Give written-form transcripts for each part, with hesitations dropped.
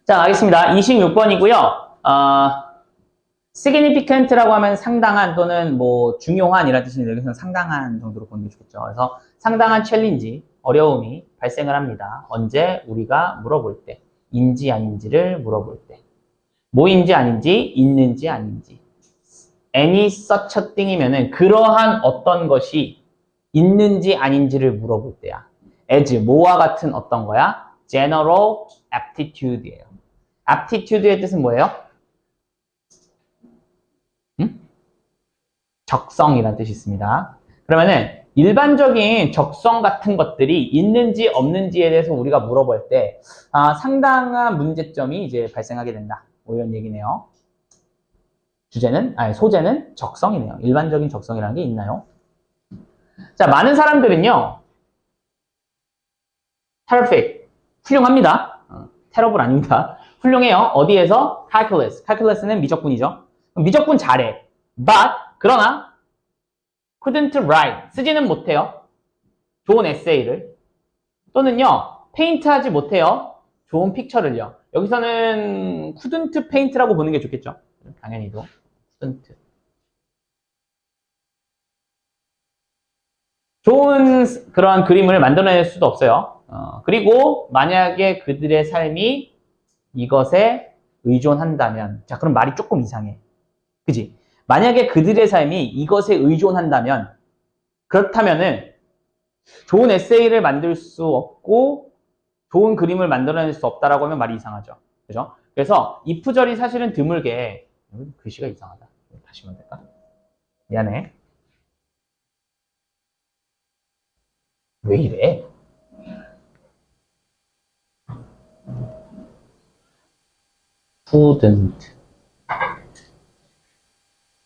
자, 알겠습니다. 26번이고요. significant라고 하면 상당한 또는 뭐 중요한 이라는 뜻인데 여기서는 상당한 정도로 보는 게 좋겠죠. 그래서 상당한 챌린지, 어려움이 발생을 합니다. 언제? 우리가 물어볼 때. 인지 아닌지를 물어볼 때. 뭐인지 아닌지, 있는지 아닌지. any such a thing이면은 그러한 어떤 것이 있는지 아닌지를 물어볼 때야. as, 뭐와 같은 어떤 거야? general aptitude예요. aptitude의 뜻은 뭐예요? 적성이라는 뜻이 있습니다. 그러면은 일반적인 적성 같은 것들이 있는지 없는지에 대해서 우리가 물어볼 때 상당한 문제점이 이제 발생하게 된다. 뭐 이런 얘기네요. 소재는 적성이네요. 일반적인 적성이라는 게 있나요? 자, 많은 사람들은요. terrific, 훌륭합니다. terrible 아닙니다. 훌륭해요. 어디에서? calculus. calculus는 미적분이죠. 미적분 잘해. but, 그러나 couldn't write, 쓰지는 못해요. 좋은 에세이를. 또는요, 페인트하지 못해요. 좋은 픽처를요. 여기서는 couldn't paint라고 보는 게 좋겠죠. 당연히도. couldn't. 좋은 그런 그림을 만들어낼 수도 없어요. 그리고 만약에 그들의 삶이 이것에 의존한다면, 자, 그럼 말이 조금 이상해. 그지? 만약에 그들의 삶이 이것에 의존한다면, 그렇다면은 좋은 에세이를 만들 수 없고 좋은 그림을 만들어낼 수 없다라고 하면 말이 이상하죠. 그죠? 그래서 if절이 사실은 드물게, 글씨가 이상하다. 다시 보면 될까? 미안해. 왜 이래? couldn't.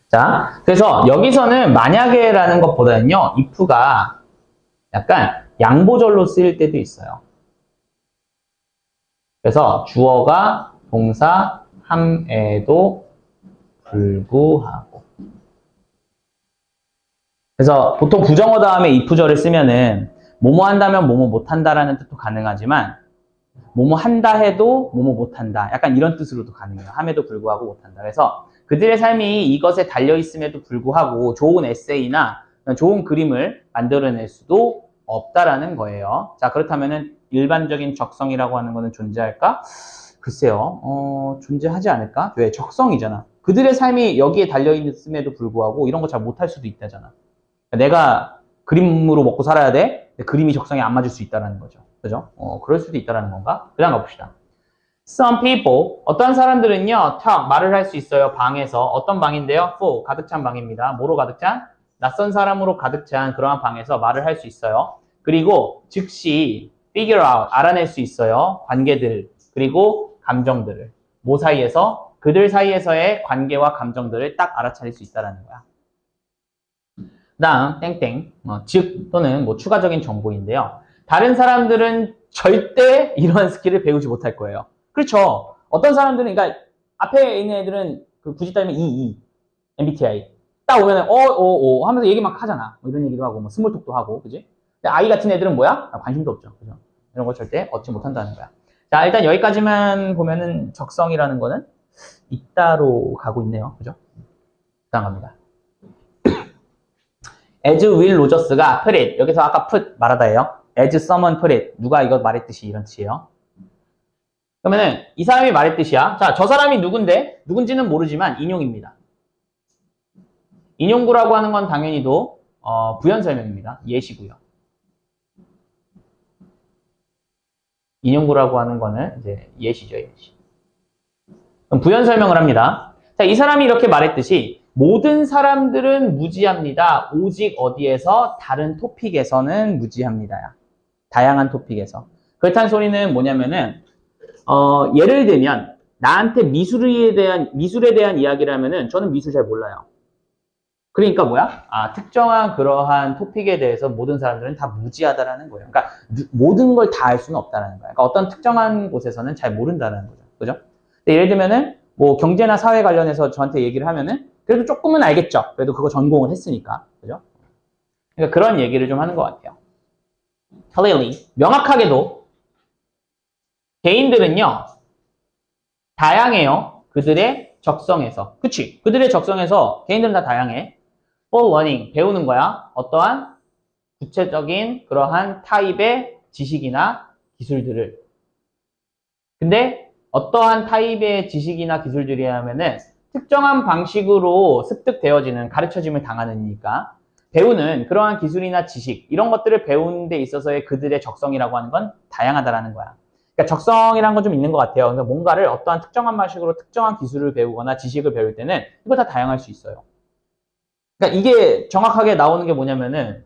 자, 그래서 여기서는 만약에라는 것보다는요, if가 약간 양보절로 쓰일 때도 있어요. 그래서 주어가 동사 함에도 불구하고. 그래서 보통 부정어 다음에 if절을 쓰면은 뭐뭐 한다면 뭐뭐 못한다라는 뜻도 가능하지만 뭐뭐 한다 해도 뭐뭐 못한다. 약간 이런 뜻으로도 가능해요. 함에도 불구하고 못한다. 그래서 그들의 삶이 이것에 달려있음에도 불구하고 좋은 에세이나 좋은 그림을 만들어낼 수도 없다라는 거예요. 자, 그렇다면은 일반적인 적성이라고 하는 거는 존재할까? 글쎄요. 존재하지 않을까? 왜? 적성이잖아. 그들의 삶이 여기에 달려있음에도 불구하고 이런 거 잘 못할 수도 있다잖아. 내가 그림으로 먹고 살아야 돼? 그림이 적성에 안 맞을 수 있다는 거죠. 그죠? 그럴 수도 있다는 건가? 그냥 가봅시다. Some people, 어떤 사람들은요, talk, 말을 할 수 있어요. 방에서. 어떤 방인데요? full, 가득 찬 방입니다. 뭐로 가득 찬? 낯선 사람으로 가득 찬 그러한 방에서 말을 할 수 있어요. 그리고 즉시 figure out, 알아낼 수 있어요. 관계들, 그리고 감정들을. 뭐 사이에서? 그들 사이에서의 관계와 감정들을 딱 알아차릴 수 있다는 거야. 다음 땡땡, 즉 또는 뭐 추가적인 정보인데요. 다른 사람들은 절대 이러한 스킬을 배우지 못할 거예요. 그렇죠. 어떤 사람들은, 그러니까 앞에 있는 애들은 그 굳이 따지면 MBTI 딱 오면은 하면서 얘기 막 하잖아. 뭐 이런 얘기도 하고 뭐 스몰톡도 하고, 그지? 근데 I 같은 애들은 뭐야? 관심도 없죠. 그죠? 이런 거 절대 얻지 못한다는 거야. 자, 일단 여기까지만 보면은 적성이라는 거는 있다로 가고 있네요. 그죠? 다음 갑니다. as Will Rogers가 put it, 여기서 아까 put 말하다예요. as someone put it, 누가 이거 말했듯이 이런 뜻이에요. 그러면은 이 사람이 말했듯이야. 자, 저 사람이 누군데? 누군지는 모르지만 인용입니다. 인용구라고 하는 건 당연히도 부연 설명입니다. 예시고요. 인용구라고 하는 거는 이제 예시죠, 예시. 그럼 부연 설명을 합니다. 자, 이 사람이 이렇게 말했듯이 모든 사람들은 무지합니다. 오직 어디에서? 다른 토픽에서는 무지합니다. 다양한 토픽에서. 그렇다는 소리는 뭐냐면은 예를 들면 나한테 미술에 대한 이야기를 하면은 저는 미술 잘 몰라요. 그러니까 뭐야? 특정한 그러한 토픽에 대해서 모든 사람들은 다 무지하다라는 거예요. 그러니까 모든 걸 다 알 수는 없다라는 거예요. 그러니까 어떤 특정한 곳에서는 잘 모른다는 거죠. 그죠? 예를 들면은 뭐 경제나 사회 관련해서 저한테 얘기를 하면은 그래도 조금은 알겠죠. 그래도 그거 전공을 했으니까. 그죠? 그러니까 그런 얘기를 좀 하는 것 같아요. clearly, 명확하게도 개인들은요. 다양해요. 그들의 적성에서. 그치? 그들의 적성에서 개인들은 다 다양해. for learning, 배우는 거야. 어떠한 구체적인 그러한 타입의 지식이나 기술들을. 근데 어떠한 타입의 지식이나 기술들이냐면은 특정한 방식으로 습득되어지는 가르쳐짐을 당하는이니까 배우는 그러한 기술이나 지식 이런 것들을 배우는 데 있어서의 그들의 적성이라고 하는 건 다양하다라는 거야. 그러니까 적성이라는 건 좀 있는 것 같아요. 그러니까 뭔가를 어떠한 특정한 방식으로 특정한 기술을 배우거나 지식을 배울 때는 이거 다 다양할 수 있어요. 그러니까 이게 정확하게 나오는 게 뭐냐면은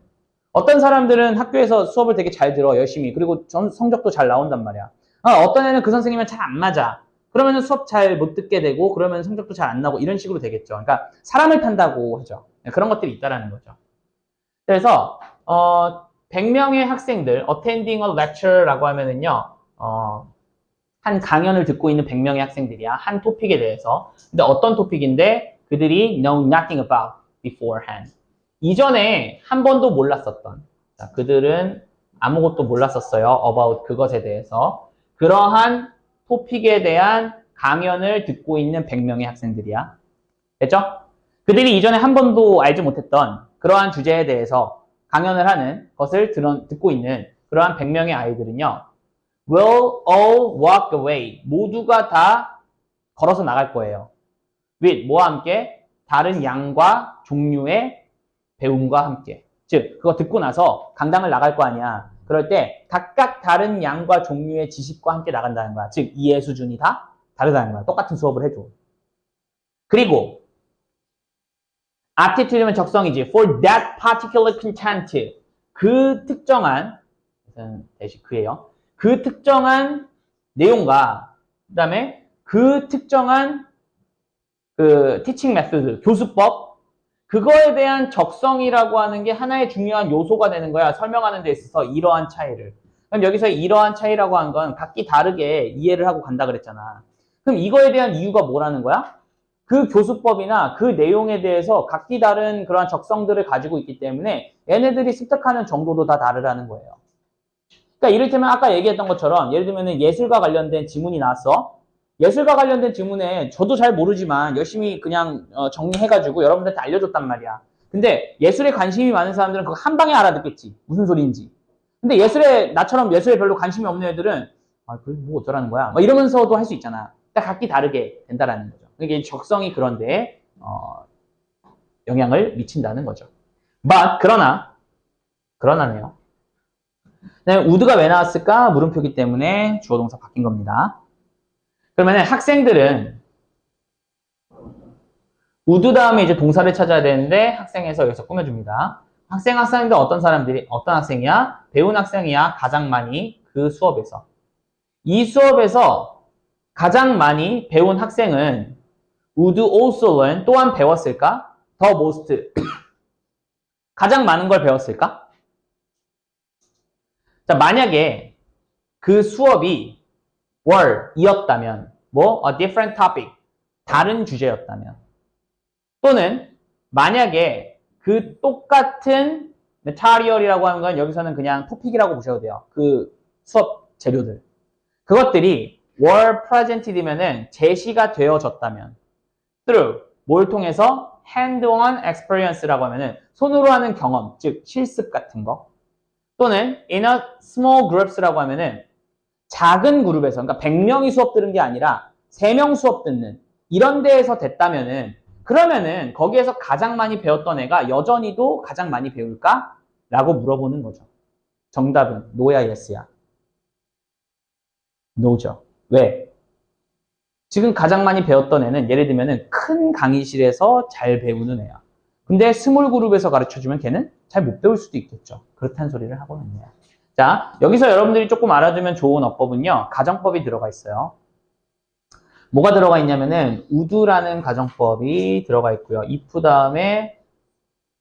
어떤 사람들은 학교에서 수업을 되게 잘 들어 열심히 그리고 성적도 잘 나온단 말이야. 어떤 애는 그 선생님이랑 잘 안 맞아. 그러면 수업 잘 못 듣게 되고 그러면 성적도 잘 안 나고 이런 식으로 되겠죠. 그러니까 사람을 탄다고 하죠. 그런 것들이 있다라는 거죠. 그래서 100명의 학생들 attending a lecture라고 하면은요. 한 강연을 듣고 있는 100명의 학생들이야. 한 토픽에 대해서. 근데 어떤 토픽인데 그들이 know nothing about beforehand. 이전에 한 번도 몰랐었던. 자, 그들은 아무것도 몰랐었어요. about 그것에 대해서. 그러한 토픽에 대한 강연을 듣고 있는 100명의 학생들이야. 됐죠? 그들이 이전에 한 번도 알지 못했던 그러한 주제에 대해서 강연을 하는 것을 듣고 있는 그러한 100명의 아이들은요. will all walk away. 모두가 다 걸어서 나갈 거예요. with 뭐와 함께? 다른 양과 종류의 배움과 함께. 즉, 그거 듣고 나서 강당을 나갈 거 아니야. 그럴 때 각각 다른 양과 종류의 지식과 함께 나간다는 거야. 즉, 이해 수준이 다 다르다는 거야. 똑같은 수업을 해도. 그리고 aptitude면 적성이지. for that particular content. 그 특정한 대신 그예요. 그 특정한 내용과 그다음에 그 특정한 그 teaching method, 교수법 그거에 대한 적성이라고 하는 게 하나의 중요한 요소가 되는 거야. 설명하는 데 있어서 이러한 차이를. 그럼 여기서 이러한 차이라고 하는 건 각기 다르게 이해를 하고 간다 그랬잖아. 그럼 이거에 대한 이유가 뭐라는 거야? 그 교수법이나 그 내용에 대해서 각기 다른 그러한 적성들을 가지고 있기 때문에 얘네들이 습득하는 정도도 다 다르다는 거예요. 그러니까 이를테면 아까 얘기했던 것처럼 예를 들면 예술과 관련된 지문이 나왔어. 예술과 관련된 지문에 저도 잘 모르지만 열심히 그냥 정리해가지고 여러분들한테 알려줬단 말이야. 근데 예술에 관심이 많은 사람들은 그거 한 방에 알아듣겠지. 무슨 소리인지. 근데 나처럼 예술에 별로 관심이 없는 애들은 그게 뭐 어쩌라는 거야. 막 이러면서도 할 수 있잖아. 그러니까 각기 다르게 된다라는 거죠. 그러니까 적성이 그런데 영향을 미친다는 거죠. 그러나네요. 우드가 왜 나왔을까? 물음표기 때문에 주어 동사 바뀐 겁니다. 그러면 학생들은 우드 다음에 이제 동사를 찾아야 되는데 학생에서 여기서 꾸며줍니다. 학생인데 어떤 학생이야? 배운 학생이야. 가장 많이 그 수업에서. 이 수업에서 가장 많이 배운 학생은 would also learn 또한 배웠을까? the most 가장 많은 걸 배웠을까? 자, 만약에 그 수업이 이었다면 a different topic 다른 주제였다면 또는 만약에 그 똑같은 material이라고 하는 건 여기서는 그냥 토픽이라고 보셔도 돼요. 그 수업 재료들 그것들이 were present이면은 제시가 되어졌다면 through 뭘 통해서 hand-on experience라고 하면은 손으로 하는 경험 즉 실습 같은 거 또는 in a small groups라고 하면은 작은 그룹에서, 그러니까 100명이 수업 들은 게 아니라 3명 수업 듣는 이런 데에서 됐다면은 그러면은 거기에서 가장 많이 배웠던 애가 여전히도 가장 많이 배울까? 라고 물어보는 거죠. 정답은 no야 yes야? no죠. 왜? 지금 가장 많이 배웠던 애는 예를 들면은 큰 강의실에서 잘 배우는 애야. 근데 스몰 그룹에서 가르쳐주면 걔는 잘 못 배울 수도 있겠죠. 그렇다는 소리를 하고 있네요. 자, 여기서 여러분들이 조금 알아두면 좋은 어법은요. 가정법이 들어가 있어요. 뭐가 들어가 있냐면은 would라는 가정법이 들어가 있고요. if 다음에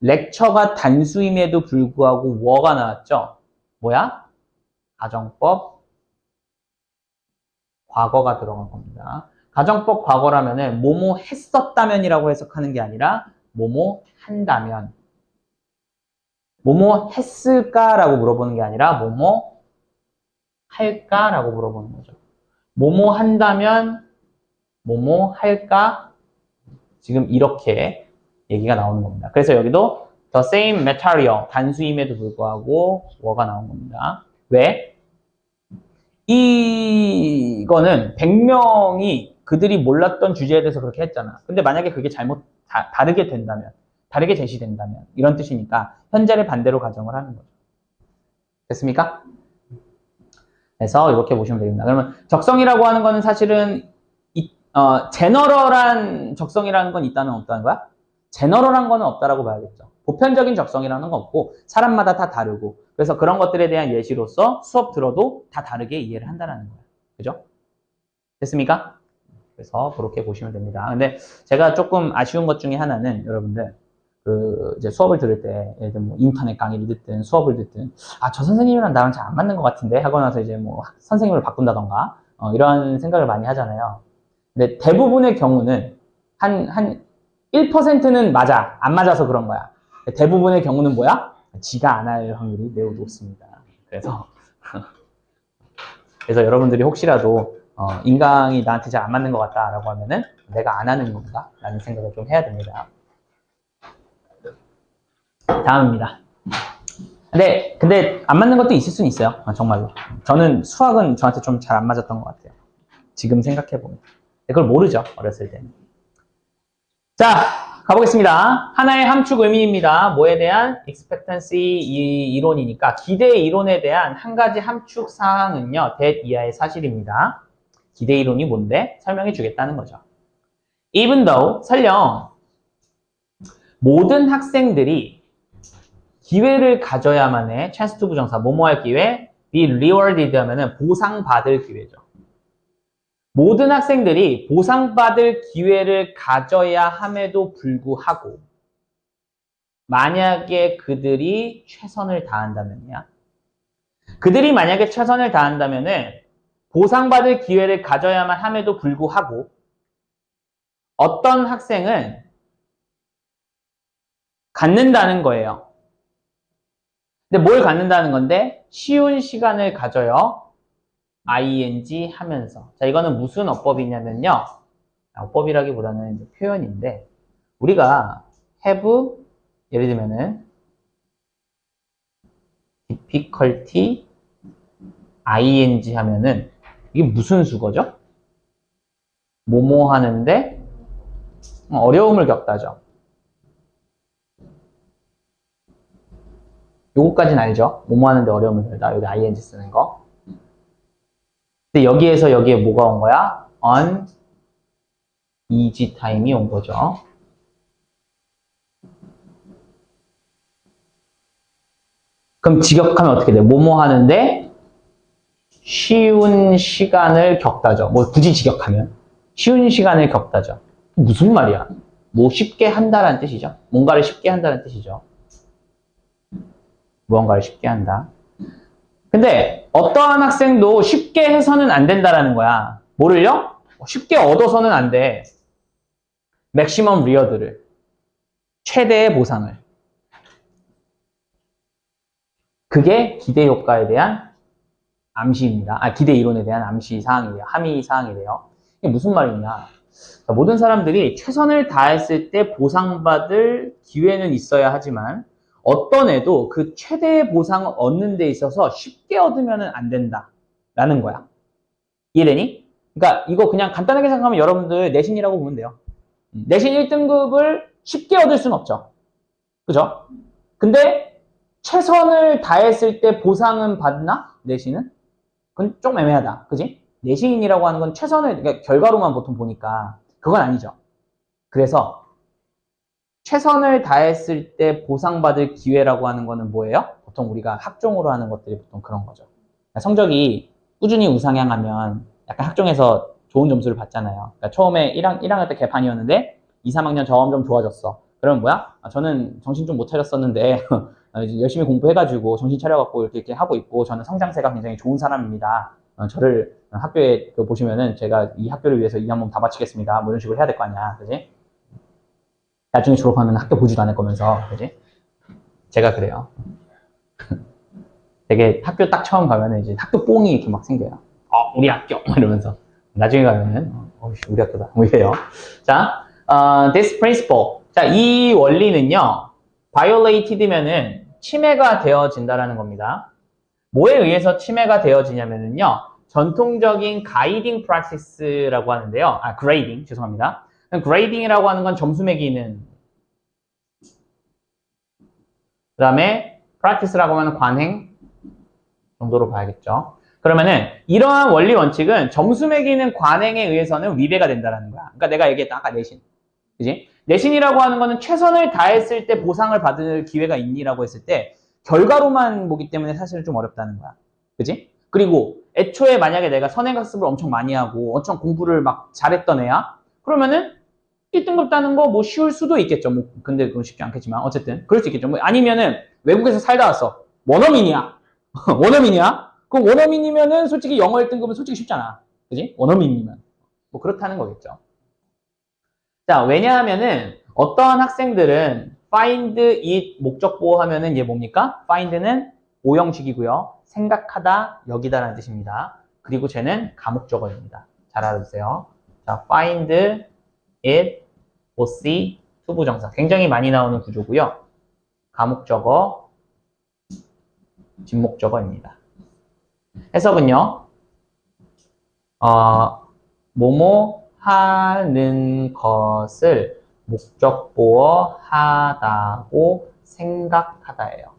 lecture가 단수임에도 불구하고 were가 나왔죠. 뭐야? 가정법 과거가 들어간 겁니다. 가정법 과거라면은 뭐뭐 했었다면이라고 해석하는 게 아니라 뭐뭐 한다면 뭐뭐 했을까라고 물어보는 게 아니라 뭐뭐 할까라고 물어보는 거죠. 뭐뭐 한다면 뭐뭐 할까? 지금 이렇게 얘기가 나오는 겁니다. 그래서 여기도 the same material, 단수임에도 불구하고 were 나온 겁니다. 왜? 이거는 100명이 그들이 몰랐던 주제에 대해서 그렇게 했잖아. 근데 만약에 그게 다르게 된다면, 다르게 제시된다면, 이런 뜻이니까 현재를 반대로 가정을 하는 거죠. 됐습니까? 그래서 이렇게 보시면 됩니다. 그러면 적성이라고 하는 거는 사실은 제너럴한 적성이라는 건 있다는 없다는 거야? 제너럴한 거는 없다라고 봐야겠죠. 보편적인 적성이라는 건 없고 사람마다 다 다르고 그래서 그런 것들에 대한 예시로서 수업 들어도 다 다르게 이해를 한다는 거예요. 그죠? 됐습니까? 그래서 그렇게 보시면 됩니다. 근데 제가 조금 아쉬운 것 중에 하나는 여러분들 이제 수업을 들을 때 예를 들면 뭐 인터넷 강의를 듣든 수업을 듣든 저 선생님이랑 나랑 잘 안 맞는 것 같은데 하고 나서 이제 뭐 선생님을 바꾼다던가 이런 생각을 많이 하잖아요. 근데 대부분의 경우는 한 1%는 맞아. 안 맞아서 그런 거야. 대부분의 경우는 뭐야? 지가 안 할 확률이 매우 높습니다. 그래서 여러분들이 혹시라도 인강이 나한테 잘 안 맞는 것 같다라고 하면은 내가 안 하는 건가? 라는 생각을 좀 해야 됩니다. 다음입니다. 근데 안 맞는 것도 있을 수는 있어요. 정말로. 저는 수학은 저한테 좀 잘 안 맞았던 것 같아요. 지금 생각해보면. 그걸 모르죠. 어렸을 때는. 자, 가보겠습니다. 하나의 함축 의미입니다. 뭐에 대한? expectancy 이론이니까 기대 이론에 대한 한 가지 함축 사항은요. that 이하의 사실입니다. 기대 이론이 뭔데? 설명해 주겠다는 거죠. Even though, 설령 모든 학생들이 기회를 가져야만 해. chance to 부정사, 뭐뭐 할 기회, be rewarded 하면은 보상받을 기회죠. 모든 학생들이 보상받을 기회를 가져야 함에도 불구하고 만약에 그들이 최선을 다한다면이야. 그들이 만약에 최선을 다한다면은 보상받을 기회를 가져야만 함에도 불구하고 어떤 학생은 갖는다는 거예요. 근데 뭘 갖는다는 건데? 쉬운 시간을 가져요. ing 하면서. 자, 이거는 무슨 어법이냐면요. 어법이라기보다는 이제 표현인데, 우리가 have, 예를 들면은, difficulty, ing 하면은, 이게 무슨 수거죠? 뭐뭐 하는데, 어려움을 겪다죠. 요거까지는 알죠? 뭐뭐 하는데 어려움을 겪다. 여기 ing 쓰는 거. 근데 여기에 뭐가 온 거야? uneasy time이 온 거죠. 그럼 직역하면 어떻게 돼? 뭐뭐 하는데 쉬운 시간을 겪다죠. 뭐 굳이 직역하면 쉬운 시간을 겪다죠. 무슨 말이야? 뭐 쉽게 한다라는 뜻이죠. 뭔가를 쉽게 한다는 뜻이죠. 무언가를 쉽게 한다. 근데 어떠한 학생도 쉽게 해서는 안 된다라는 거야. 뭐를요? 쉽게 얻어서는 안 돼. 맥시멈 리어드를. 최대의 보상을. 그게 기대 효과에 대한 암시입니다. 기대 이론에 대한 암시 사항이래요. 함의 사항이래요. 이게 무슨 말이냐? 모든 사람들이 최선을 다했을 때 보상받을 기회는 있어야 하지만 어떤 애도 그 최대의 보상을 얻는 데 있어서 쉽게 얻으면 안 된다라는 거야. 이해되니? 그러니까 이거 그냥 간단하게 생각하면 여러분들 내신이라고 보면 돼요. 내신 1등급을 쉽게 얻을 수는 없죠. 그죠? 근데 최선을 다했을 때 보상은 받나? 내신은? 그건 좀 애매하다. 그지? 내신이라고 하는 건 최선을, 그러니까 결과로만 보통 보니까 그건 아니죠. 그래서 최선을 다했을 때 보상받을 기회라고 하는 거는 뭐예요? 보통 우리가 학종으로 하는 것들이 보통 그런 거죠. 성적이 꾸준히 우상향하면 약간 학종에서 좋은 점수를 받잖아요. 그러니까 처음에 1학년 때 개판이었는데 2, 3학년 점점 좋아졌어. 그러면 뭐야? 저는 정신 좀 못 차렸었는데 열심히 공부해가지고 정신 차려갖고 이렇게 하고 있고 저는 성장세가 굉장히 좋은 사람입니다. 저를 학교에 보시면은 제가 이 학교를 위해서 이 한 몸 다 바치겠습니다. 뭐 이런 식으로 해야 될 거 아니야. 그지? 나중에 졸업하면 학교 보지도 않을 거면서, 그지? 제가 그래요. 되게 학교 딱 처음 가면은 이제 학교 뽕이 이렇게 막 생겨요. 우리 학교! 이러면서. 나중에 가면은, 우리 학교다. 뭐 이래요. 자, this principle. 자, 이 원리는요, violated면은 침해가 되어진다라는 겁니다. 뭐에 의해서 침해가 되어지냐면요, 전통적인 가이딩 프랙티스라고 하는데요. 그레이딩, 죄송합니다. 그레이딩이라고 하는 건 점수 매기는, 그 다음에 프랙티스라고 하면 관행 정도로 봐야겠죠. 그러면은 이러한 원리 원칙은 점수 매기는 관행에 의해서는 위배가 된다는 거야. 그러니까 내가 얘기했던 아까 내신, 그지? 내신이라고 하는 거는 최선을 다했을 때 보상을 받을 기회가 있니라고 했을 때 결과로만 보기 때문에 사실은 좀 어렵다는 거야. 그지? 그리고 애초에 만약에 내가 선행학습을 엄청 많이 하고 엄청 공부를 막 잘했던 애야? 그러면은 1등급 따는 거 뭐 쉬울 수도 있겠죠. 뭐 근데 그건 쉽지 않겠지만 어쨌든 그럴 수 있겠죠. 뭐 아니면은 외국에서 살다 왔어. 원어민이야. 원어민이야? 그럼 원어민이면은 솔직히 영어 1등급은 솔직히 쉽잖아. 그지? 원어민이면. 뭐 그렇다는 거겠죠. 자, 왜냐하면은 어떠한 학생들은 find it 목적 보호하면은 얘 뭡니까? find는 오형식이고요. 생각하다, 여기다라는 뜻입니다. 그리고 쟤는 가목적어입니다. 잘 알아두세요. 자, find it, OC, 투부정사. 굉장히 많이 나오는 구조고요. 가목적어, 진목적어입니다. 해석은요, 뭐뭐 하는 것을 목적보어 하다고 생각하다예요.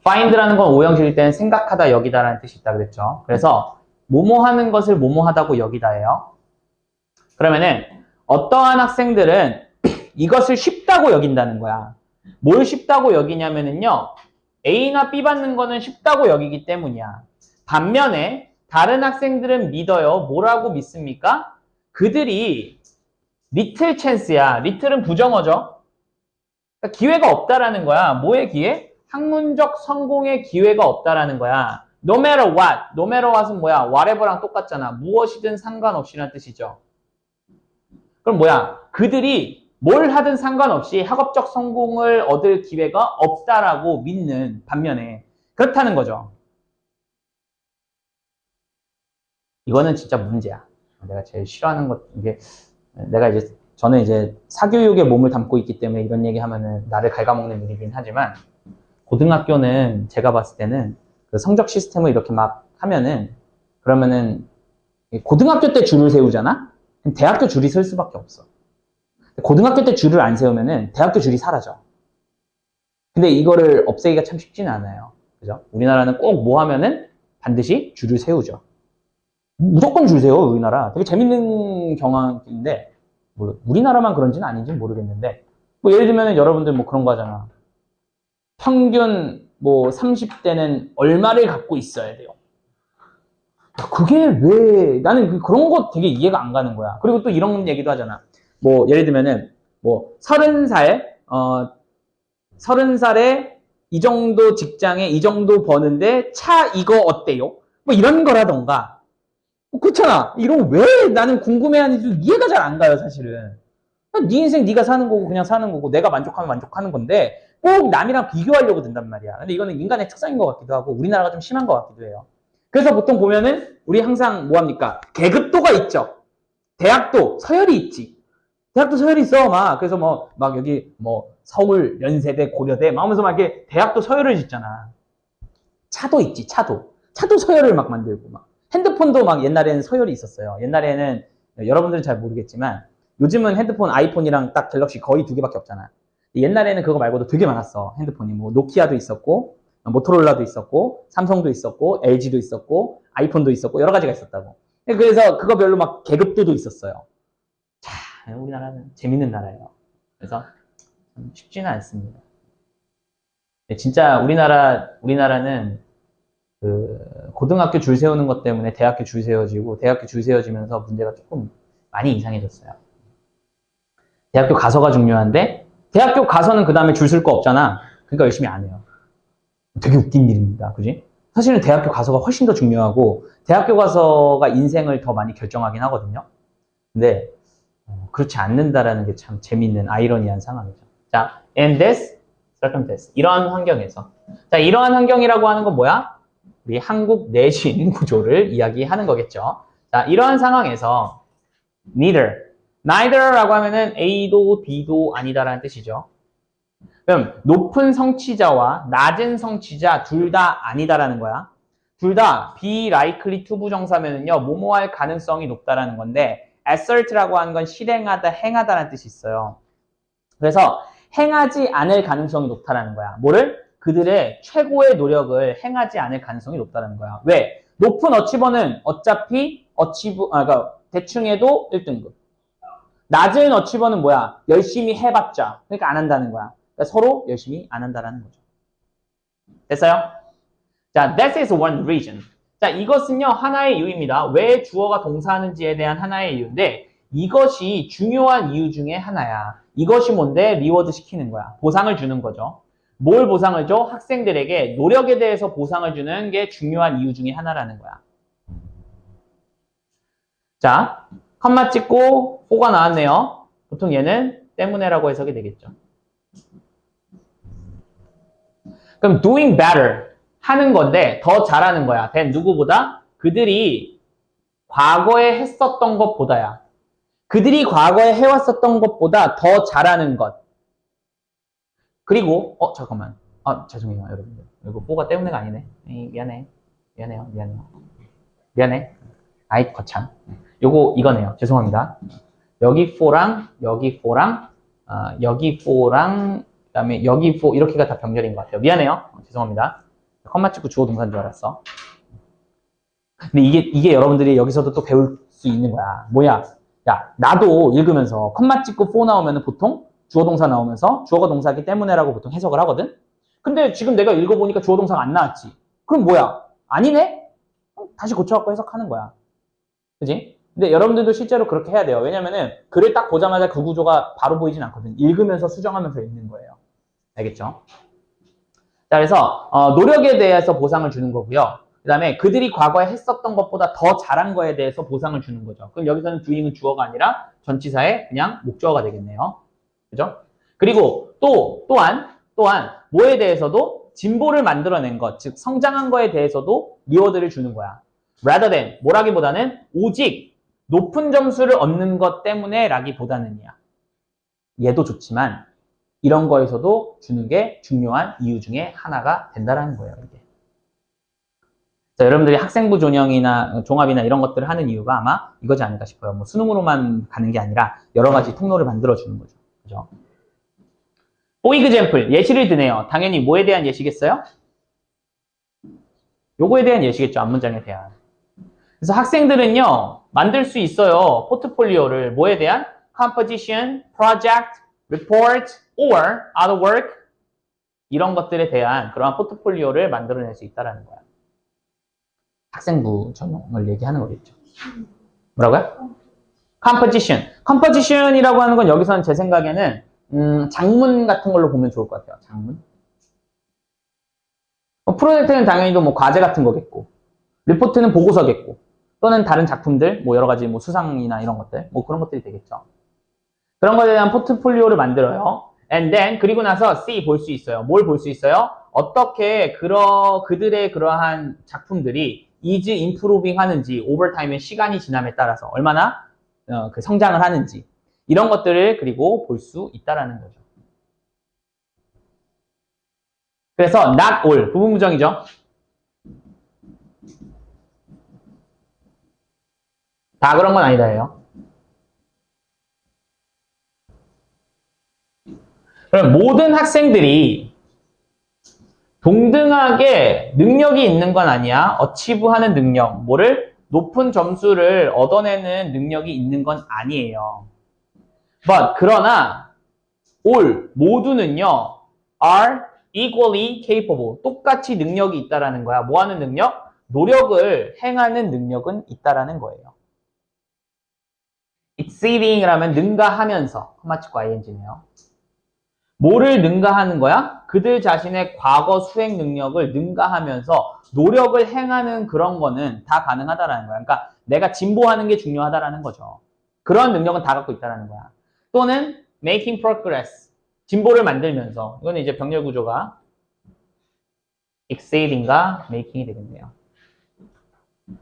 find라는 건 오형식일 때는 생각하다, 여기다라는 뜻이 있다 그랬죠. 그래서 뭐뭐 하는 것을 뭐뭐 하다고 여기다예요. 그러면은 어떠한 학생들은 이것을 쉽다고 여긴다는 거야. 뭘 쉽다고 여기냐면은요, A나 B 받는 거는 쉽다고 여기기 때문이야. 반면에 다른 학생들은 믿어요. 뭐라고 믿습니까? 그들이 little chance야. little은 부정어죠. 그러니까 기회가 없다라는 거야. 뭐의 기회? 학문적 성공의 기회가 없다라는 거야. No matter what. No matter what은 뭐야? whatever랑 똑같잖아. 무엇이든 상관없이라는 뜻이죠. 그럼 뭐야? 그들이 뭘 하든 상관없이 학업적 성공을 얻을 기회가 없다라고 믿는 반면에 그렇다는 거죠. 이거는 진짜 문제야. 내가 제일 싫어하는 것, 이게, 저는 이제 사교육에 몸을 담고 있기 때문에 이런 얘기 하면은 나를 갉아먹는 일이긴 하지만, 고등학교는 제가 봤을 때는 그 성적 시스템을 이렇게 막 하면은, 그러면은, 고등학교 때 줄을 세우잖아? 그럼 대학교 줄이 설 수밖에 없어. 고등학교 때 줄을 안 세우면은 대학교 줄이 사라져. 근데 이거를 없애기가 참 쉽지는 않아요. 그죠? 우리나라는 꼭 뭐 하면은 반드시 줄을 세우죠. 무조건 줄 세워, 우리나라. 되게 재밌는 경향인데, 우리나라만 그런지는 아닌지 모르겠는데, 뭐 예를 들면 여러분들 뭐 그런 거 하잖아. 평균 뭐 30대는 얼마를 갖고 있어야 돼요. 그게 왜, 나는 그런 거 되게 이해가 안 가는 거야. 그리고 또 이런 얘기도 하잖아. 뭐 예를 들면은, 뭐 30살에 이 정도 직장에 이 정도 버는데 차 이거 어때요? 뭐 이런 거라던가. 그렇잖아. 이런 왜 나는 궁금해하는지 이해가 잘 안 가요, 사실은. 네 인생 네가 사는 거고 그냥 사는 거고 내가 만족하면 만족하는 건데 꼭 남이랑 비교하려고 든단 말이야. 근데 이거는 인간의 특성인 것 같기도 하고 우리나라가 좀 심한 것 같기도 해요. 그래서 보통 보면은 우리 항상 뭐 합니까? 계급도가 있죠. 대학도 서열이 있지. 대학도 서열이 있어, 막. 그래서 막 여기 서울, 연세대, 고려대 막 하면서 막 이렇게 대학도 서열을 짓잖아. 차도 있지, 차도. 차도 서열을 막 만들고 막. 핸드폰도 막 옛날에는 서열이 있었어요. 옛날에는 여러분들은 잘 모르겠지만 요즘은 핸드폰 아이폰이랑 딱 갤럭시 거의 2개밖에 없잖아. 옛날에는 그거 말고도 되게 많았어. 핸드폰이 뭐 노키아도 있었고 모토로라도 있었고 삼성도 있었고 LG도 있었고 아이폰도 있었고 여러 가지가 있었다고. 그래서 그거별로 막 계급도도 있었어요. 자, 우리나라는 재밌는 나라예요. 그래서 쉽지는 않습니다. 진짜 우리나라는 그 고등학교 줄 세우는 것 때문에 대학교 줄 세워지고 대학교 줄 세워지면서 문제가 조금 많이 이상해졌어요. 대학교 가서가 중요한데 대학교 가서는 그 다음에 줄 쓸 거 없잖아. 그러니까 열심히 안 해요. 되게 웃긴 일입니다. 그지? 사실은 대학교 가서가 훨씬 더 중요하고 대학교 가서가 인생을 더 많이 결정하긴 하거든요. 근데 그렇지 않는다라는 게 참 재밌는 아이러니한 상황이죠. 자, in this circumstance. 이러한 환경에서. 자, 이러한 환경이라고 하는 건 뭐야? 우리 한국 내신 구조를 이야기하는 거겠죠. 자, 이러한 상황에서 neither라고 하면은 A도 B도 아니다라는 뜻이죠. 그럼 높은 성취자와 낮은 성취자 둘 다 아니다라는 거야. 둘 다 be likely to 부정사면은요, 뭐뭐 할 가능성이 높다라는 건데, assert라고 하는 건 실행하다, 행하다라는 뜻이 있어요. 그래서 행하지 않을 가능성이 높다라는 거야. 뭐를? 그들의 최고의 노력을 행하지 않을 가능성이 높다는 거야. 왜? 높은 어치버는 어차피 그러니까 대충 해도 1등급. 낮은 어치버는 뭐야? 열심히 해봤자. 그러니까 안 한다는 거야. 그러니까 서로 열심히 안 한다라는 거죠. 됐어요? 자, that is one reason. 자, 이것은요, 하나의 이유입니다. 왜 주어가 동사하는지에 대한 하나의 이유인데, 이것이 중요한 이유 중에 하나야. 이것이 뭔데? 리워드 시키는 거야. 보상을 주는 거죠. 뭘 보상을 줘? 학생들에게 노력에 대해서 보상을 주는 게 중요한 이유 중에 하나라는 거야. 자, 컴마 찍고 4가 나왔네요. 보통 얘는 때문에라고 해석이 되겠죠. 그럼 doing better 하는 건데 더 잘하는 거야. than 누구보다? 그들이 과거에 했었던 것보다야. 그들이 과거에 해왔었던 것보다 더 잘하는 것. 그리고 잠깐만. 죄송해요 여러분들. 이거 4가 때문에가 아니네. 미안해. 아이 거참. 이거네요. 죄송합니다. 여기 4랑 여기 4랑 여기 4랑 그다음에 여기 4 이렇게가 다 병렬인 것 같아요. 미안해요. 죄송합니다. 컴마 찍고 주어 동사인 줄 알았어. 근데 이게 여러분들이 여기서도 또 배울 수 있는 거야. 뭐야? 야, 나도 읽으면서 컴마 찍고 4 나오면 보통 주어 동사 나오면서 주어가 동사이기 때문에라고 보통 해석을 하거든. 근데 지금 내가 읽어보니까 주어 동사가 안 나왔지. 그럼 뭐야? 아니네? 다시 고쳐갖고 해석하는 거야. 그지? 근데 여러분들도 실제로 그렇게 해야 돼요. 왜냐면은 글을 딱 보자마자 그 구조가 바로 보이진 않거든. 읽으면서 수정하면서 읽는 거예요. 알겠죠? 자, 그래서 노력에 대해서 보상을 주는 거고요. 그 다음에 그들이 과거에 했었던 것보다 더 잘한 거에 대해서 보상을 주는 거죠. 그럼 여기서는 doing은 주어가 아니라 전치사의 그냥 목적어가 되겠네요. 그죠? 그리고 또한 뭐에 대해서도 진보를 만들어낸 것, 즉 성장한 거에 대해서도 리워드를 주는 거야. rather than 뭐라기보다는 오직 높은 점수를 얻는 것 때문에 라기보다는이야. 얘도 좋지만 이런 거에서도 주는 게 중요한 이유 중에 하나가 된다라는 거예요. 이게. 자, 여러분들이 학생부 전형이나 종합이나 이런 것들을 하는 이유가 아마 이거지 않을까 싶어요. 뭐 수능으로만 가는 게 아니라 여러 가지 통로를 만들어 주는 거죠. 그죠? For example, 예시를 드네요. 당연히 뭐에 대한 예시겠어요? 요거에 대한 예시겠죠. 앞문장에 대한. 그래서 학생들은요, 만들 수 있어요. 포트폴리오를 뭐에 대한? composition, project, report, or other work 이런 것들에 대한 그러한 포트폴리오를 만들어낼 수 있다는 거야. 학생부 전형을 얘기하는 거겠죠. 뭐라고요? composition. composition이라고 하는 건 여기서는 제 생각에는 장문 같은 걸로 보면 좋을 것 같아요. 장문. 프로젝트는 당연히 뭐 과제 같은 거겠고, 리포트는 보고서겠고, 또는 다른 작품들, 뭐 여러 가지 뭐 수상이나 이런 것들, 뭐 그런 것들이 되겠죠. 그런 것에 대한 포트폴리오를 만들어요. And then 그리고 나서 see 볼 수 있어요. 뭘 볼 수 있어요? 어떻게 그들의 그러한 작품들이 is improving 하는지, over time의 시간이 지남에 따라서 얼마나 그 성장을 하는지 이런 것들을 그리고 볼 수 있다라는 거죠. 그래서 not all 부분부정이죠. 다 그런 건 아니다예요. 그럼 모든 학생들이 동등하게 능력이 있는 건 아니야. 어치브하는 능력, 뭐를 높은 점수를 얻어내는 능력이 있는 건 아니에요. But 그러나 all 모두는요 are equally capable 똑같이 능력이 있다라는 거야. 뭐 하는 능력? 노력을 행하는 능력은 있다라는 거예요. exceeding을 하면 능가하면서 컴마치고 ing네요. 뭐를 능가하는 거야? 그들 자신의 과거 수행 능력을 능가하면서 노력을 행하는 그런 거는 다 가능하다라는 거야. 그러니까 내가 진보하는 게 중요하다라는 거죠. 그런 능력은 다 갖고 있다라는 거야. 또는 making progress 진보를 만들면서 이거는 이제 병렬 구조가 exceeding과 making이 되겠네요.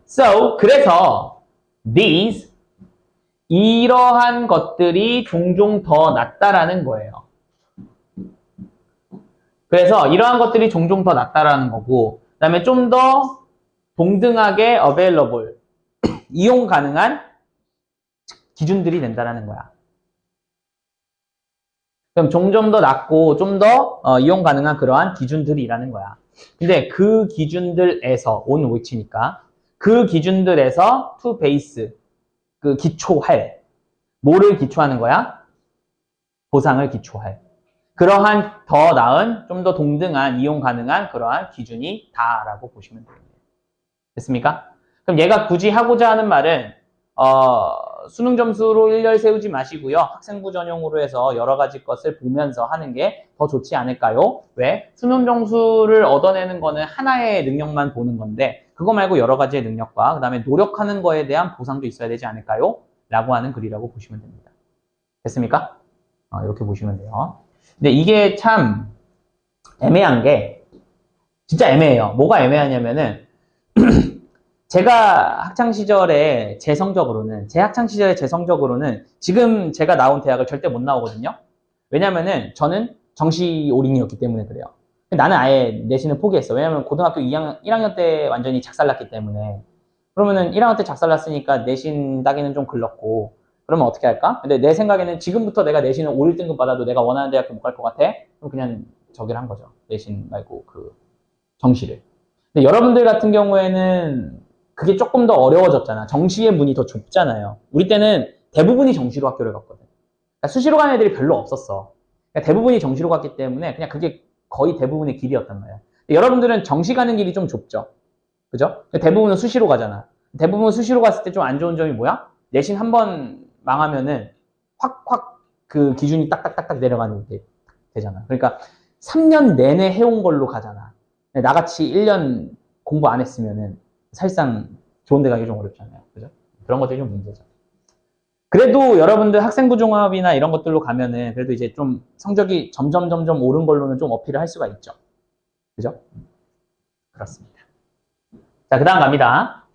So 그래서 these 이러한 것들이 종종 더 낫다라는 거예요. 그래서 이러한 것들이 종종 더 낫다라는 거고, 그 다음에 좀 더 동등하게 available, 이용 가능한 기준들이 된다라는 거야. 그럼 종좀 더 낫고 좀 더 이용 가능한 그러한 기준들이라는 거야. 근데 그 기준들에서 on which니까 그 기준들에서 to base 그 기초할 뭐를 기초하는 거야? 보상을 기초할 그러한 더 나은 좀 더 동등한 이용 가능한 그러한 기준이 다라고 보시면 됩니다. 됐습니까? 그럼 얘가 굳이 하고자 하는 말은 수능 점수로 일렬 세우지 마시고요. 학생부 전용으로 해서 여러 가지 것을 보면서 하는 게 더 좋지 않을까요? 왜? 수능 점수를 얻어내는 거는 하나의 능력만 보는 건데 그거 말고 여러 가지의 능력과 그 다음에 노력하는 거에 대한 보상도 있어야 되지 않을까요? 라고 하는 글이라고 보시면 됩니다. 됐습니까? 이렇게 보시면 돼요. 근데 이게 참 애매한 게 진짜 애매해요. 뭐가 애매하냐면은 제가 학창시절에 제 성적으로는 지금 제가 나온 대학을 절대 못 나오거든요. 왜냐면은 저는 정시 올인이었기 때문에 그래요. 나는 아예 내신을 포기했어. 왜냐면 고등학교 1학년 때 완전히 작살났기 때문에. 그러면은 1학년 때 작살났으니까 내신 따기는 좀 글렀고 그러면 어떻게 할까? 근데 내 생각에는 지금부터 내가 내신을 5, 1등급 받아도 내가 원하는 대학교 못 갈 것 같아? 그럼 그냥 저기를 한 거죠. 내신 말고 그 정시를. 근데 여러분들 같은 경우에는 그게 조금 더 어려워졌잖아. 정시의 문이 더 좁잖아요. 우리 때는 대부분이 정시로 학교를 갔거든. 그러니까 수시로 가는 애들이 별로 없었어. 그러니까 대부분이 정시로 갔기 때문에 그냥 그게 거의 대부분의 길이었단 말이야. 여러분들은 정시 가는 길이 좀 좁죠. 그죠? 대부분은 수시로 가잖아. 대부분 수시로 갔을 때 좀 안 좋은 점이 뭐야? 내신 한 번 망하면은 확 그 기준이 딱딱딱딱 내려가는 게 되잖아. 그러니까 3년 내내 해온 걸로 가잖아. 나같이 1년 공부 안 했으면은 사실상 좋은 데 가기 좀 어렵잖아요. 그죠? 그런 것들이 좀 문제죠. 그래도 여러분들 학생부 종합이나 이런 것들로 가면은 그래도 이제 좀 성적이 점점 오른 걸로는 좀 어필을 할 수가 있죠. 그죠? 그렇습니다. 자, 그 다음 갑니다.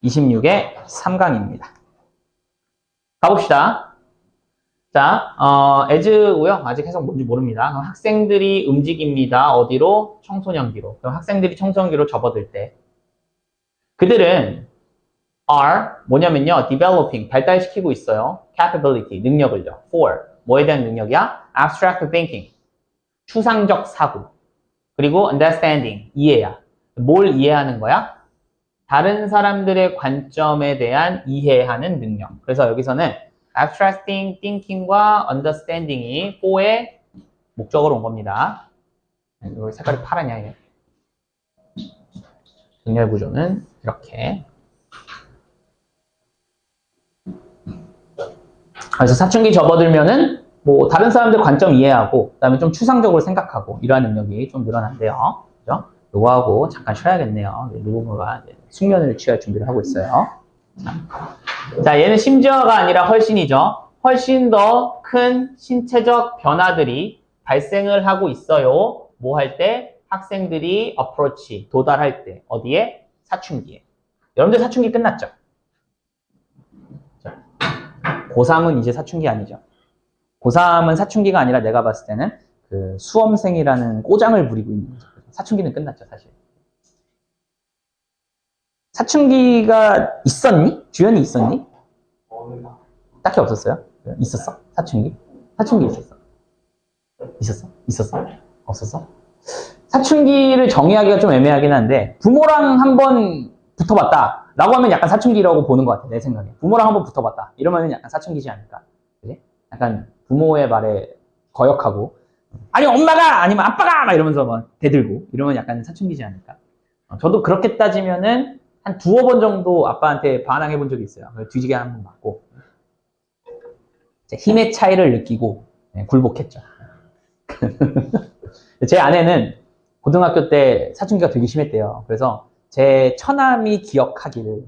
26의 3강입니다. 가봅시다. 자, as고요. 아직 해석 뭔지 모릅니다. 그럼 학생들이 움직입니다. 어디로? 청소년기로. 그럼 학생들이 청소년기로 접어들 때 그들은 are 뭐냐면요. developing 발달시키고 있어요. capability 능력을요. for 뭐에 대한 능력이야? abstract thinking 추상적 사고 그리고 understanding 이해야. 뭘 이해하는 거야? 다른 사람들의 관점에 대한 이해하는 능력. 그래서 여기서는 abstracting thinking과 understanding이 for의 목적으로 온 겁니다. 여기 색깔이 파랗냐 이게. 정렬 구조는 이렇게. 그래서 사춘기 접어들면은 뭐 다른 사람들 관점 이해하고 그다음에 좀 추상적으로 생각하고 이러한 능력이 좀 늘어난대요. 그죠? 요거하고 잠깐 쉬어야겠네요. 누군가가 숙면을 취할 준비를 하고 있어요. 자, 얘는 심지어가 아니라 훨씬이죠. 훨씬 더 큰 신체적 변화들이 발생을 하고 있어요. 뭐 할 때? 학생들이 approach, 도달할 때. 어디에? 사춘기에. 여러분들 사춘기 끝났죠? 고3은 이제 사춘기 아니죠. 고3은 사춘기가 아니라 내가 봤을 때는 그 수험생이라는 꼬장을 부리고 있는 거죠. 사춘기는 끝났죠, 사실. 사춘기가 있었니? 주연이 있었니? 딱히 없었어요? 있었어? 사춘기? 사춘기 있었어? 있었어? 없었어? 사춘기를 정의하기가 좀 애매하긴 한데 부모랑 한번 붙어봤다 라고 하면 약간 사춘기라고 보는 것 같아, 내 생각에. 부모랑 한번 붙어봤다 이러면 약간 사춘기지 않을까? 그치? 약간 부모의 말에 거역하고 아니 엄마가 아니면 아빠가 막 이러면서 막 대들고 이러면 약간 사춘기지 않을까? 저도 그렇게 따지면은 한 두어 번 정도 아빠한테 반항해 본 적이 있어요. 뒤지게 한 번 맞고 힘의 차이를 느끼고 굴복했죠. 제 아내는 고등학교 때 사춘기가 되게 심했대요. 그래서 제 처남이 기억하기를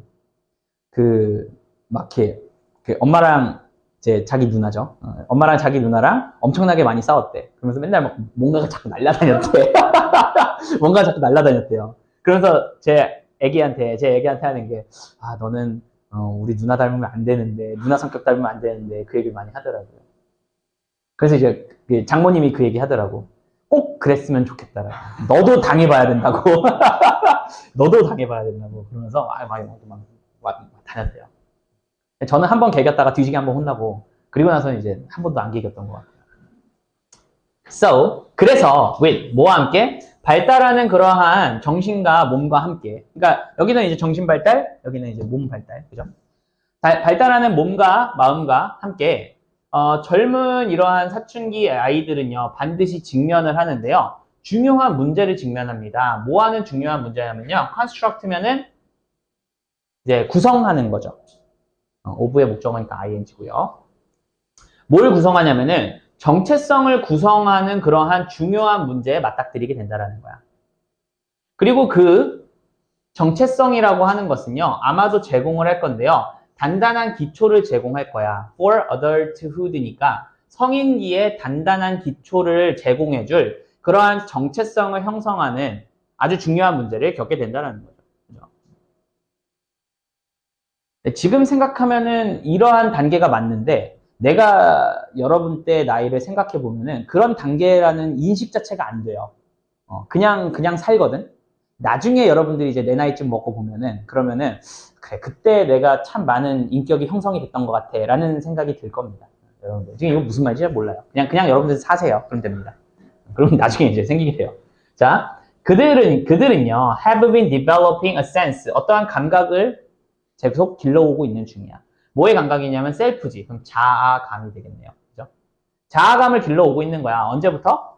막 이렇게 엄마랑 이제 자기 누나죠. 엄마랑 자기 누나랑 엄청나게 많이 싸웠대. 그러면서 맨날 막 뭔가가 자꾸 날라다녔대. 뭔가 자꾸 날라다녔대요. 그래서 제 애기한테 하는 게, 너는 우리 누나 닮으면 안 되는데, 누나 성격 닮으면 안 되는데, 그 얘기를 많이 하더라고요. 그래서 이제 장모님이 그 얘기 하더라고. 꼭 그랬으면 좋겠다. 너도 당해봐야 된다고. 너도 당해봐야 된다고. 그러면서 막 다녔대요. 저는 한 번 개겼다가 뒤지게 한 번 혼나고, 그리고 나서는 이제 한 번도 안 개겼던 것 같아요. So, 그래서, 뭐와 함께? 발달하는 그러한 정신과 몸과 함께. 그러니까, 여기는 이제 정신 발달, 여기는 이제 몸 발달. 그죠? 발달하는 몸과 마음과 함께, 젊은 이러한 사춘기 아이들은요, 반드시 직면을 하는데요. 중요한 문제를 직면합니다. 뭐 하는 중요한 문제냐면요. construct면은 이제 구성하는 거죠. ove의 목적어니까 ing고요. 뭘 구성하냐면은 정체성을 구성하는 그러한 중요한 문제에 맞닥뜨리게 된다는 거야. 그리고 그 정체성이라고 하는 것은요, 아마도 제공을 할 건데요. 단단한 기초를 제공할 거야. For adulthood니까 성인기에 단단한 기초를 제공해줄 그러한 정체성을 형성하는 아주 중요한 문제를 겪게 된다는 거죠. 그죠? 지금 생각하면은 이러한 단계가 맞는데 내가 여러분 때 나이를 생각해 보면은 그런 단계라는 인식 자체가 안 돼요. 그냥 살거든. 나중에 여러분들이 이제 내 나이쯤 먹고 보면은 그러면은 그래 그때 내가 참 많은 인격이 형성이 됐던 것 같아 라는 생각이 들 겁니다. 여러분들 지금 이거 무슨 말인지 잘 몰라요. 그냥 여러분들 사세요. 그럼 됩니다. 그럼 나중에 이제 생기게 돼요. 자, 그들은요 have been developing a sense 어떠한 감각을 계속 길러오고 있는 중이야. 뭐의 감각이냐면 셀프지. 그럼 자아감이 되겠네요. 그죠? 자아감을 길러오고 있는 거야. 언제부터?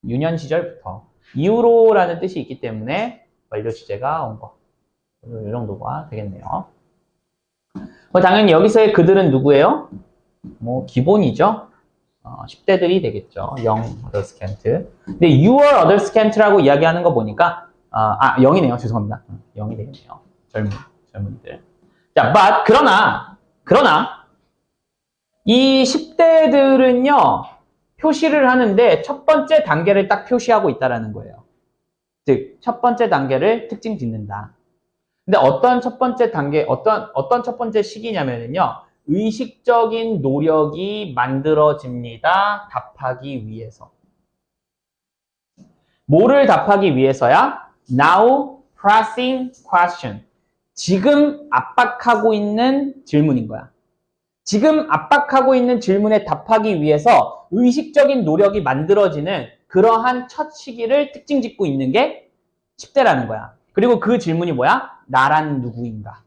유년 시절부터. 이후로라는 뜻이 있기 때문에 완료 주제가 온 거. 이 정도가 되겠네요. 당연히 여기서의 그들은 누구예요? 뭐 기본이죠. 10대들이 되겠죠. young adolescent. 근데 your adolescent라고 이야기하는 거 보니까 0이네요. 죄송합니다. 0이 되겠네요. 젊은이들. 자, but 그러나 이 10대들은요. 표시를 하는데 첫 번째 단계를 딱 표시하고 있다라는 거예요. 즉, 첫 번째 단계를 특징 짓는다. 근데 어떤 첫 번째 단계, 어떤 첫 번째 시기냐면요. 의식적인 노력이 만들어집니다. 답하기 위해서. 뭐를 답하기 위해서야? Now pressing question. 지금 압박하고 있는 질문인 거야. 지금 압박하고 있는 질문에 답하기 위해서 의식적인 노력이 만들어지는 그러한 첫 시기를 특징 짓고 있는 게 10대라는 거야. 그리고 그 질문이 뭐야? 나란 누구인가?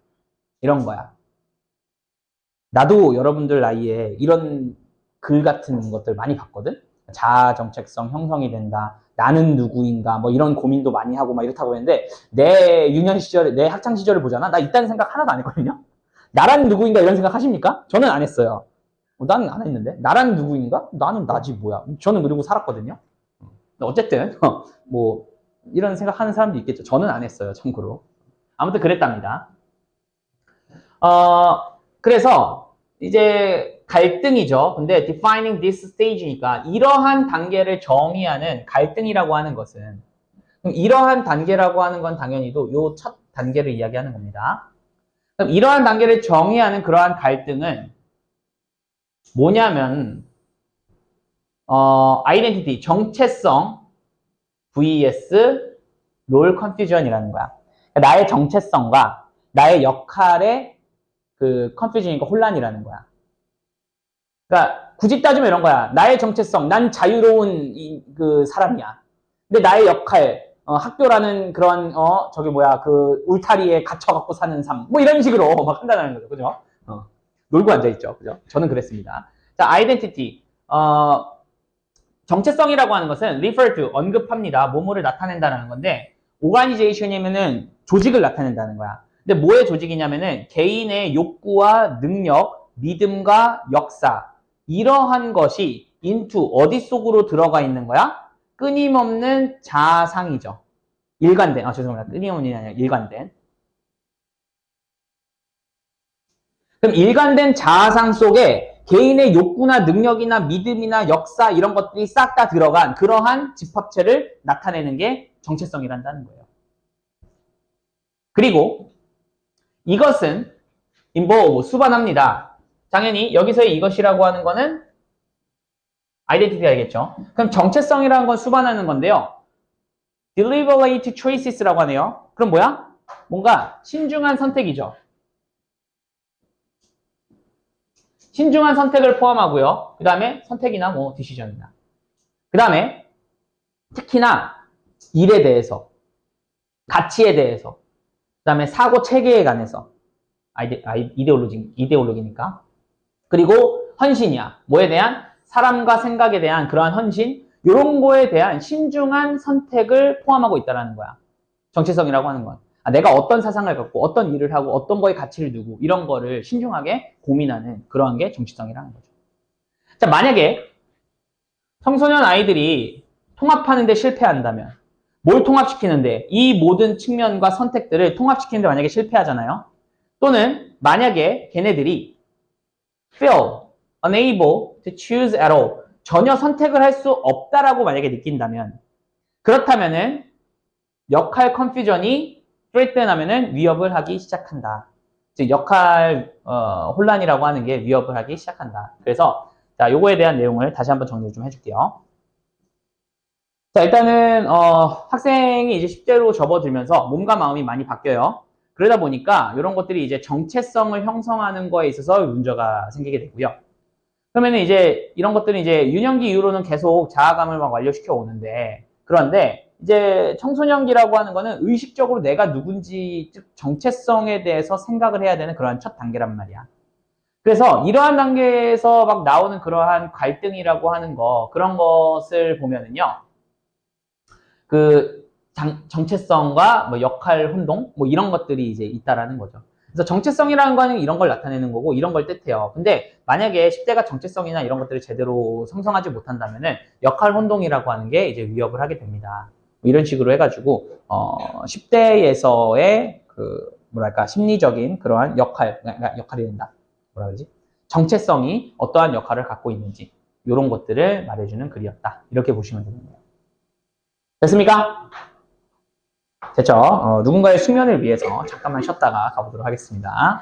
이런 거야. 나도 여러분들 나이에 이런 글 같은 것들 많이 봤거든? 자아 정체성 형성이 된다. 나는 누구인가? 뭐 이런 고민도 많이 하고 막 이렇다고 했는데 내 유년 시절에, 내 학창 시절을 보잖아. 나 이딴 생각 하나도 안 했거든요? 나란 누구인가 이런 생각 하십니까? 저는 안 했어요. 나는 안 했는데. 나란 누구인가? 나는 나지 뭐야. 저는 그리고 살았거든요. 어쨌든 뭐 이런 생각하는 사람도 있겠죠. 저는 안 했어요. 참고로. 아무튼 그랬답니다. 그래서 이제 갈등이죠. 근데 defining this stage니까 이러한 단계를 정의하는 갈등이라고 하는 것은 이러한 단계라고 하는 건 당연히도 요 첫 단계를 이야기하는 겁니다. 그럼 이러한 단계를 정의하는 그러한 갈등은 뭐냐면 identity, 정체성 vs role confusion이라는 거야. 그러니까 나의 정체성과 나의 역할의 그 confusion이니까 혼란이라는 거야. 그러니까 굳이 따지면 이런 거야. 나의 정체성, 난 자유로운 그 사람이야. 근데 나의 역할, 학교라는 그런 저기 뭐야 그 울타리에 갇혀갖고 사는 삶, 뭐 이런 식으로 막 한다는 거죠, 그죠? 놀고 앉아 있죠, 그죠? 저는 그랬습니다. 자, identity, 정체성이라고 하는 것은 refer to 언급합니다. 뭐뭐를 나타낸다는 건데 organization이면은 조직을 나타낸다는 거야. 근데 뭐의 조직이냐면은 개인의 욕구와 능력, 믿음과 역사 이러한 것이 into 어디 속으로 들어가 있는 거야? 끊임없는 자상이죠. 일관된, 죄송합니다. 끊임없는 아니라 일관된. 그럼 일관된 자아상 속에 개인의 욕구나 능력이나 믿음이나 역사 이런 것들이 싹 다 들어간 그러한 집합체를 나타내는 게 정체성이란다는 거예요. 그리고 이것은 involve, 수반합니다. 당연히 여기서의 이것이라고 하는 거는 아이덴티티가겠죠. 그럼 정체성이라는 건 수반하는 건데요. deliberate choices라고 하네요. 그럼 뭐야? 뭔가 신중한 선택이죠. 신중한 선택을 포함하고요. 그 다음에 선택이나 뭐 디시전이나. 그 다음에 특히나 일에 대해서, 가치에 대해서, 그 다음에 사고 체계에 관해서, 이데올로기니까. 그리고 헌신이야. 뭐에 대한? 사람과 생각에 대한 그러한 헌신, 이런 거에 대한 신중한 선택을 포함하고 있다는 거야. 정체성이라고 하는 건. 내가 어떤 사상을 갖고 어떤 일을 하고 어떤 거에 가치를 두고 이런 거를 신중하게 고민하는 그러한 게 정체성이라는 거죠. 자, 만약에 청소년 아이들이 통합하는 데 실패한다면 뭘 통합시키는데 이 모든 측면과 선택들을 통합시키는데 만약에 실패하잖아요. 또는 만약에 걔네들이 feel unable to choose at all 전혀 선택을 할 수 없다라고 만약에 느낀다면 그렇다면은 역할 컨퓨전이 threaten하면은 위협을 하기 시작한다. 즉 역할 혼란이라고 하는 게 위협을 하기 시작한다. 그래서 자, 요거에 대한 내용을 다시 한번 정리를 좀 해줄게요. 자, 일단은 학생이 이제 10대로 접어들면서 몸과 마음이 많이 바뀌어요. 그러다 보니까 이런 것들이 이제 정체성을 형성하는 거에 있어서 문제가 생기게 되고요. 그러면은 이제 이런 것들은 이제 유년기 이후로는 계속 자아감을 막 완료시켜 오는데 그런데 이제 청소년기라고 하는 거는 의식적으로 내가 누군지 즉 정체성에 대해서 생각을 해야 되는 그러한 첫 단계란 말이야. 그래서 이러한 단계에서 막 나오는 그러한 갈등이라고 하는 거 그런 것을 보면은요. 그 정체성과 뭐 역할 혼동 뭐 이런 것들이 이제 있다라는 거죠. 그래서 정체성이라는 거는 이런 걸 나타내는 거고 이런 걸 뜻해요. 근데 만약에 10대가 정체성이나 이런 것들을 제대로 성성하지 못한다면은 역할 혼동이라고 하는 게 이제 위협을 하게 됩니다. 뭐 이런 식으로 해가지고 10대에서의 그 뭐랄까 심리적인 그러한 역할이 된다. 뭐라 그러지? 정체성이 어떠한 역할을 갖고 있는지 이런 것들을 말해주는 글이었다. 이렇게 보시면 되겠네요. 됐습니까? 됐죠? 누군가의 수면을 위해서 잠깐만 쉬었다가 가보도록 하겠습니다.